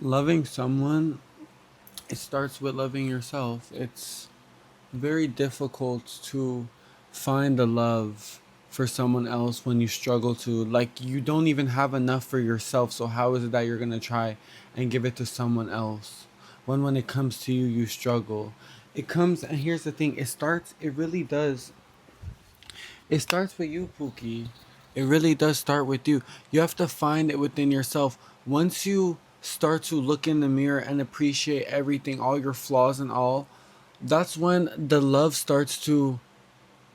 Loving someone, it starts with loving yourself. It's very difficult to find the love for someone else when you struggle to, like, you don't even have enough for yourself. So how is it that you're going to try and give it to someone else when it comes to you, you struggle? It comes, and here's the thing, it really does, it starts with you, Pookie. It really does start with you. You have to find it within yourself. Once you start to look in the mirror and appreciate everything, all your flaws and all, that's when the love starts to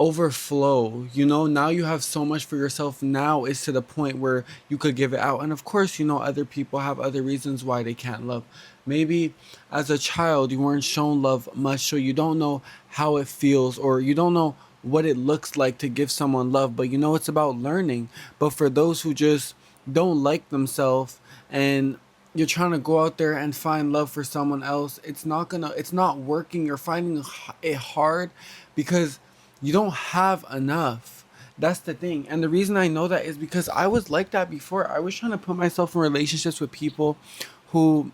overflow. Now you have so much for yourself. Now it's to the point where you could give it out. And of course, other people have other reasons why they can't love. Maybe as a child you weren't shown love much, so you don't know how it feels, or you don't know what it looks like to give someone love, but it's about learning. But for those who just don't like themselves, and you're trying to go out there and find love for someone else, it's not working. You're finding it hard because you don't have enough. That's the thing. And the reason I know that is because I was like that before. I was trying to put myself in relationships with people who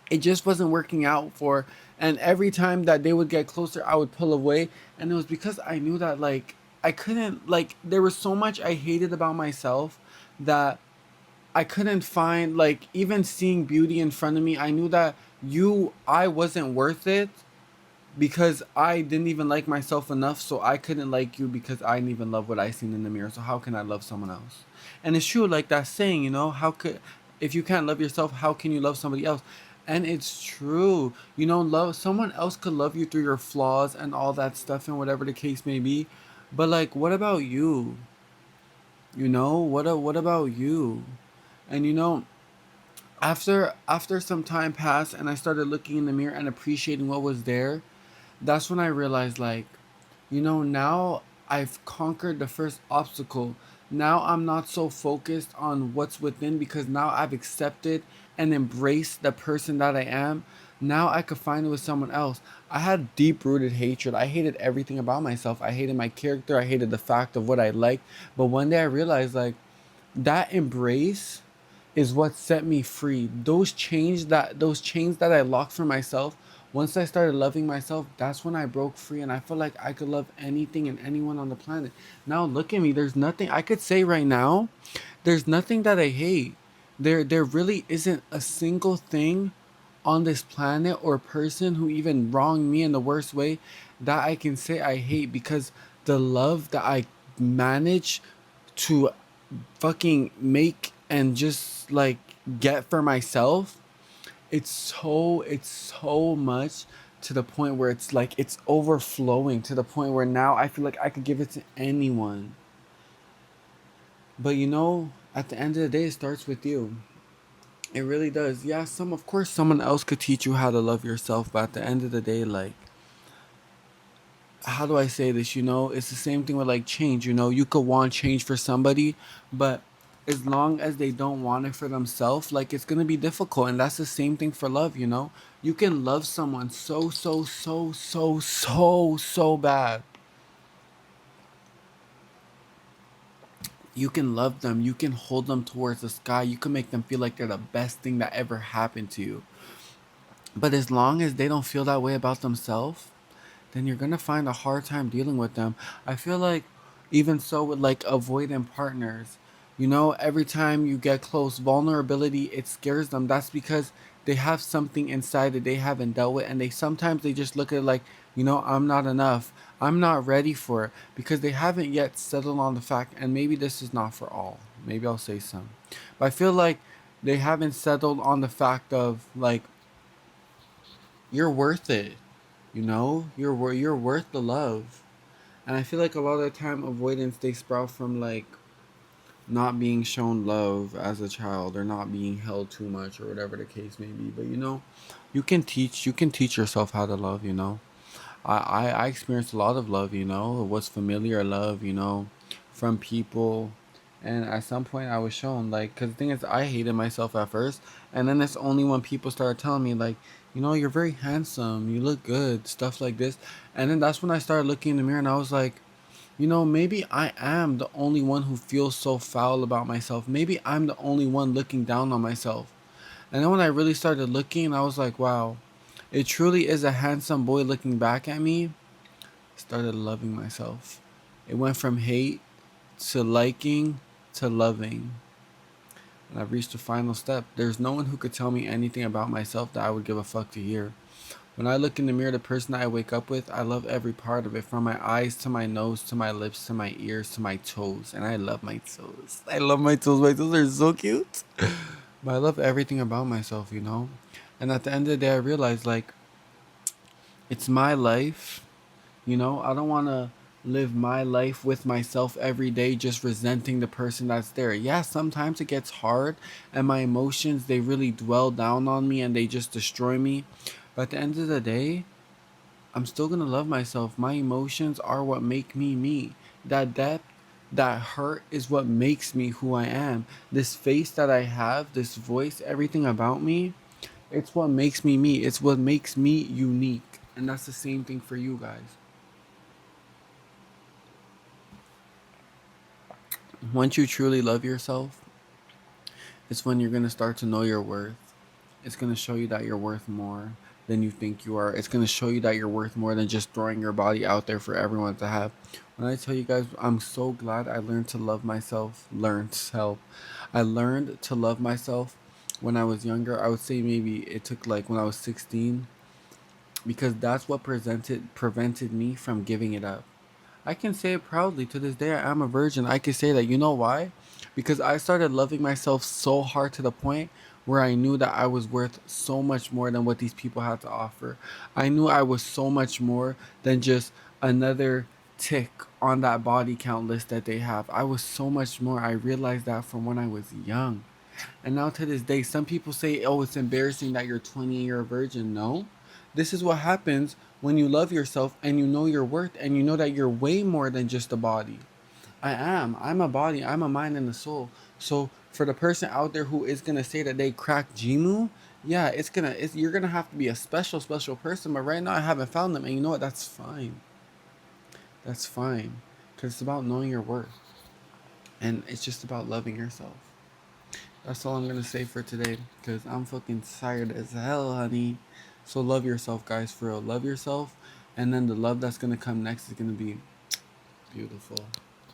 it just wasn't working out for. And every time that they would get closer, I would pull away. And it was because I knew that, like, I couldn't, like, there was so much I hated about myself that I couldn't find, like, even seeing beauty in front of me. I knew that I wasn't worth it because I didn't even like myself enough, so I couldn't like you because I didn't even love what I seen in the mirror. So how can I love someone else? And it's true, like that saying, how could, if you can't love yourself, how can you love somebody else? And it's true, love someone else could love you through your flaws and all that stuff and whatever the case may be. But like, what about you? What about you? And after some time passed and I started looking in the mirror and appreciating what was there, that's when I realized, like, now I've conquered the first obstacle. Now I'm not so focused on what's within because now I've accepted and embraced the person that I am. Now I could find it with someone else. I had deep rooted hatred. I hated everything about myself. I hated my character. I hated the fact of what I liked. But one day I realized, like, that embrace is what set me free. Those chains that I locked for myself, once I started loving myself, that's when I broke free and I felt like I could love anything and anyone on the planet. Now look at me. There's nothing I could say right now. There's nothing that I hate. There really isn't a single thing on this planet or person who even wronged me in the worst way that I can say I hate, because the love that I managed to fucking make and just like get for myself, it's so much, to the point where it's like it's overflowing, to the point where now I feel like I could give it to anyone. But at the end of the day, it starts with you. It really does. Yeah, of course someone else could teach you how to love yourself, but at the end of the day, like, how do I say this? It's the same thing with like change. You could want change for somebody, but as long as they don't want it for themselves, like, it's gonna be difficult. And that's the same thing for love. You can love someone so so so so so so bad. You can love them. You can hold them towards the sky. You can make them feel like they're the best thing that ever happened to you. But as long as they don't feel that way about themselves, then you're gonna find a hard time dealing with them. I feel like even so with like avoidant partners, every time you get close, vulnerability, it scares them. That's because they have something inside that they haven't dealt with, and they just look at it like, I'm not enough. I'm not ready for it, because they haven't yet settled on the fact, and maybe this is not for all. Maybe I'll say some. But I feel like they haven't settled on the fact of, like, you're worth it. You're worth the love. And I feel like a lot of the time avoidance, they sprout from like not being shown love as a child, or not being held too much, or whatever the case may be. But you can teach yourself how to love. I experienced a lot of love. It was familiar love. From people. And at some point, I was shown, like, because the thing is, I hated myself at first, and then it's only when people started telling me, like, you're very handsome, you look good, stuff like this, and then that's when I started looking in the mirror, and I was like, maybe I am the only one who feels so foul about myself. Maybe I'm the only one looking down on myself. And then when I really started looking, I was like, wow, it truly is a handsome boy looking back at me. Started loving myself. It went from hate to liking to loving. And I've reached the final step. There's no one who could tell me anything about myself that I would give a fuck to hear. When I look in the mirror, the person that I wake up with, I love every part of it, from my eyes to my nose to my lips to my ears to my toes. And I love my toes. I love my toes. My toes are so cute. But I love everything about myself, you know? And at the end of the day, I realized, like, it's my life. You know, I don't want to live my life with myself every day just resenting the person that's there. Yeah, sometimes it gets hard and my emotions, they really dwell down on me and they just destroy me. But at the end of the day, I'm still going to love myself. My emotions are what make me me. That depth, that hurt is what makes me who I am. This face that I have, this voice, everything about me, it's what makes me me. It's what makes me unique. And that's the same thing for you guys. Once you truly love yourself, it's when you're going to start to know your worth. It's going to show you that you're worth more than you think you are. It's going to show you that you're worth more than just throwing your body out there for everyone to have. When I tell you guys, I'm so glad I learned to love myself. I learned to love myself when I was younger. I would say maybe it took like when I was 16, because that's what prevented me from giving it up. I can say it proudly to this day. I am a virgin. I can say that. You know why? Because I started loving myself so hard to the point where I knew that I was worth so much more than what these people had to offer. I knew I was so much more than just another tick on that body count list that they have. I was so much more. I realized that from when I was young. And now to this day, some people say, oh, it's embarrassing that you're 20 and you're a virgin. No. This is what happens when you love yourself and you know your worth and you know that you're way more than just a body. I am. I'm a body. I'm a mind and a soul. So for the person out there who is gonna say that they cracked Jimu, yeah, you're gonna have to be a special person. But right now I haven't found them, and you know what? That's fine. That's fine, because it's about knowing your worth, and it's just about loving yourself. That's all I'm gonna say for today, because I'm fucking tired as hell, honey. So love yourself, guys, for real. Love yourself, and then the love that's gonna come next is gonna be beautiful.